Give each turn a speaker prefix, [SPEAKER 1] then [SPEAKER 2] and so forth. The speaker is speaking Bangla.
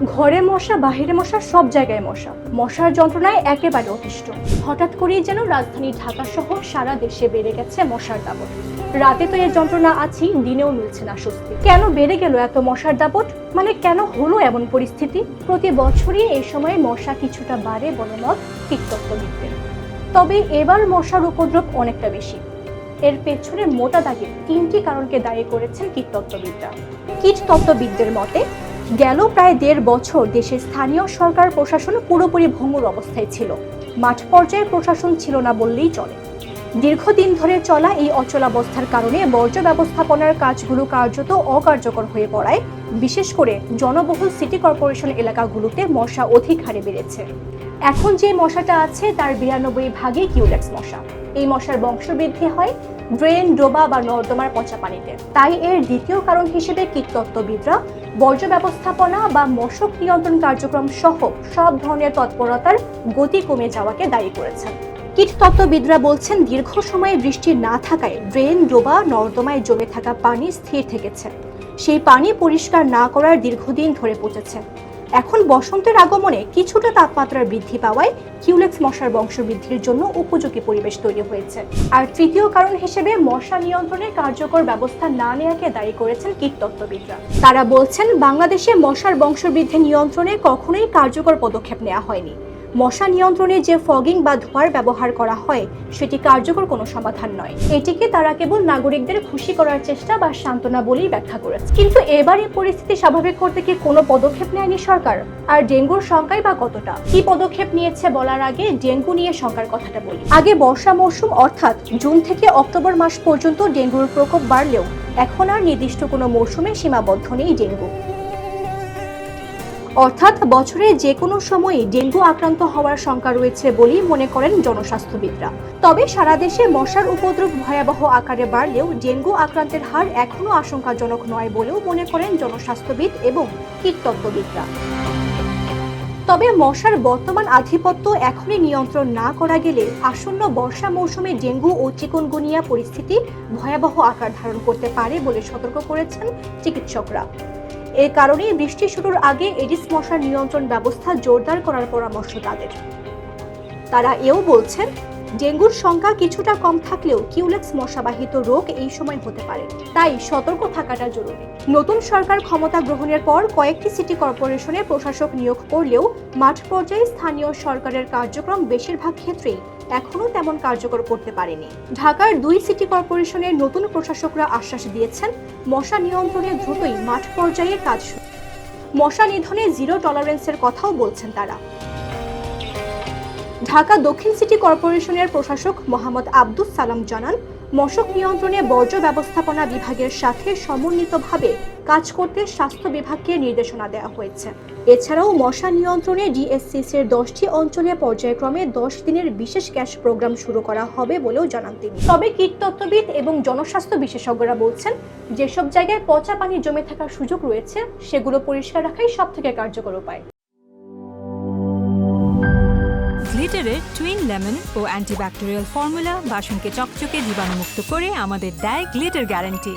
[SPEAKER 1] ঘরে মশা, বাহিরে মশা, সব জায়গায় মশা। মশার যন্ত্রণায় একেবারে অতিষ্ঠ। হঠাৎ করেই যেন রাজধানী ঢাকা সহ সারা দেশে বেড়ে গেছে মশার দাপট। রাতে তো এর যন্ত্রণা আছেই, দিনেও মিলছে না স্বস্তি। কেন বেড়ে গেল এত মশার দাপট? মানে কেন হলো এমন পরিস্থিতি? প্রতি বছরই এই সময়ে মশা কিছুটা বাড়ে বলে মত কীটতত্ত্ববিদদের। তবে এবার মশার উপদ্রব অনেকটা বেশি। এর পেছনে মোটা দাগে 3টি কারণকে দায়ী করেছেন কীটতত্ত্ববিদরা। কীটতত্ত্ববিদদের মতে গেল প্রায় 1.5 বছর দেশের স্থানীয় সরকার প্রশাসন পুরোপুরি ভঙ্গুর অবস্থায় ছিল। মাঠ পর্যায়ে প্রশাসন ছিল না বললেই চলে। দীর্ঘদিন ধরে চলা এই অচলাবস্থার কারণে বর্জ্য ব্যবস্থাপনার কাজগুলো কার্যত অকার্যকর হয়ে পড়ায় বিশেষ করে জনবহুল সিটি কর্পোরেশন এলাকাগুলোতে মশা অধিক হারে বেড়েছে। এখন যে মশাটা আছে তার 92 কিউলেক্স মশা। এই মশার বংশবৃদ্ধি হয় ড্রেন, ডোবা বা নর্দমার পচা পানিতে। তাই এর দ্বিতীয় কারণ হিসেবে কীটতত্ত্ববিদরা বর্জ্য ব্যবস্থাপনা বা মশক নিয়ন্ত্রণ কার্যক্রম সহ সব ধরনের তৎপরতার গতি কমে যাওয়াকে দায়ী করেছেন। কীটতত্ত্ববিদরা বলছেন দীর্ঘ সময়ে বৃষ্টি না থাকায় ড্রেন, ডোবা, নর্দমায় জমে থাকা পানি স্থির থেকেছে। সেই পানি পরিষ্কার না করার দীর্ঘদিন ধরে পচেছে। এখন বসন্তের আগমনে কিছুটা তাপমাত্রার বৃদ্ধি পাওয়ায় কিউলেক্স মশার বংশবৃদ্ধির জন্য উপযোগী পরিবেশ তৈরি হয়েছে। আর তৃতীয় কারণ হিসেবে মশা নিয়ন্ত্রণে কার্যকর ব্যবস্থা না নেওয়াকে দায়ী করেছেন কীটতত্ত্ববিদরা। তারা বলছেন বাংলাদেশে মশার বংশবৃদ্ধি নিয়ন্ত্রণে কখনোই কার্যকর পদক্ষেপ নেওয়া হয়নি। মশা নিয়ন্ত্রণে যে ফগিং বা ধোঁয়ার ব্যবহার করা হয় সেটি কার্যকর কোনো সমাধান নয়। এটিকে তারা কেবল নাগরিকদের খুশি করার চেষ্টা বা সান্ত্বনা বলেই ব্যাখ্যা করেছে। কিন্তু এবার এই পরিস্থিতি স্বাভাবিক করতে কি কোনো পদক্ষেপ নেয়নি সরকার? আর ডেঙ্গুর সংখ্যাই বা কতটা? কি পদক্ষেপ নিয়েছে বলার আগে ডেঙ্গু নিয়ে শঙ্কার কথাটা বলি। আগে বর্ষা মৌসুম অর্থাৎ জুন থেকে অক্টোবর মাস পর্যন্ত ডেঙ্গুর প্রকোপ বাড়লেও এখন আর নির্দিষ্ট কোনো মৌসুমে সীমাবদ্ধ নেই ডেঙ্গু। অর্থাৎ বছরে যে কোনো সময়ই ডেঙ্গু আক্রান্ত হওয়ার শঙ্কা রয়েছে বলেই মনে করেন জনস্বাস্থ্যবিদরা। তবে সারা দেশে মশার উপদ্রব ভয়াবহ আকারে বাড়লেও ডেঙ্গু আক্রান্তের হার এখনও আশঙ্কাজনক নয় বলেও মনে করেন জনস্বাস্থ্যবিদ এবং কীটতত্ত্ববিদরা। তবে মশার বর্তমান আধিপত্য এখনই নিয়ন্ত্রণ না করা গেলে আসন্ন বর্ষা মৌসুমে ডেঙ্গু ও চিকুনগুনিয়া পরিস্থিতি ভয়াবহ আকার ধারণ করতে পারে বলে সতর্ক করেছেন চিকিৎসকরা। এ কারণেই বৃষ্টি শুরুর আগে এডিস মশার নিয়ন্ত্রণ ব্যবস্থা জোরদার করার পরামর্শ তাদের। তারা এও বলছেন ডেঙ্গুর সংখ্যা কিছুটা কম থাকলেও কিউলেক্স মশাবাহিত রোগ এই সময় হতে পারে, তাই সতর্ক থাকাটা জরুরি। নতুন সরকার ক্ষমতা গ্রহণের পর কয়েকটি সিটি কর্পোরেশনে প্রশাসক নিয়োগ করলেও মাঠ পর্যায়ে স্থানীয় সরকারের কার্যক্রম বেশিরভাগ ক্ষেত্রেই এখনো তেমন কার্যকর করতে পারেনি। ঢাকার 2 সিটি কর্পোরেশনের নতুন প্রশাসকরা আশ্বাস দিয়েছেন মশা নিয়ন্ত্রণে দ্রুতই মাঠ পর্যায়ে কাজ শুরু। মশা নিধনে জিরো টলারেন্সের কথাও বলছেন তারা। ঢাকা দক্ষিণ সিটি কর্পোরেশনের প্রশাসক মোহাম্মদ আব্দুস সালাম জানান মশক নিয়ন্ত্রণে বর্জ্য ব্যবস্থাপনা বিভাগের সাথে সমন্বিতভাবে কাজ করতে স্বাস্থ্য বিভাগকে নির্দেশনা দেওয়া হয়েছে। এছাড়াও মশা নিয়ন্ত্রণে ডিএসসিসির 10টি অঞ্চলে পর্যায়ক্রমে 10 দিনের বিশেষ ক্যাশ প্রোগ্রাম শুরু করা হবে বলেও জানান তিনি। তবে কীটতত্ত্ববিদ এবং জনস্বাস্থ্য বিশেষজ্ঞরা বলছেন যেসব জায়গায় পচা পানি জমে থাকার সুযোগ রয়েছে সেগুলো পরিষ্কার রাখাই সবথেকে কার্যকর উপায়।
[SPEAKER 2] গ্লিটারের টুইন লেমন ও অ্যান্টিব্যাকটেরিয়াল ফর্মুলা বাসনকে চকচকে জীবাণুমুক্ত করে আমাদের দেয় গ্লিটার গ্যারান্টি।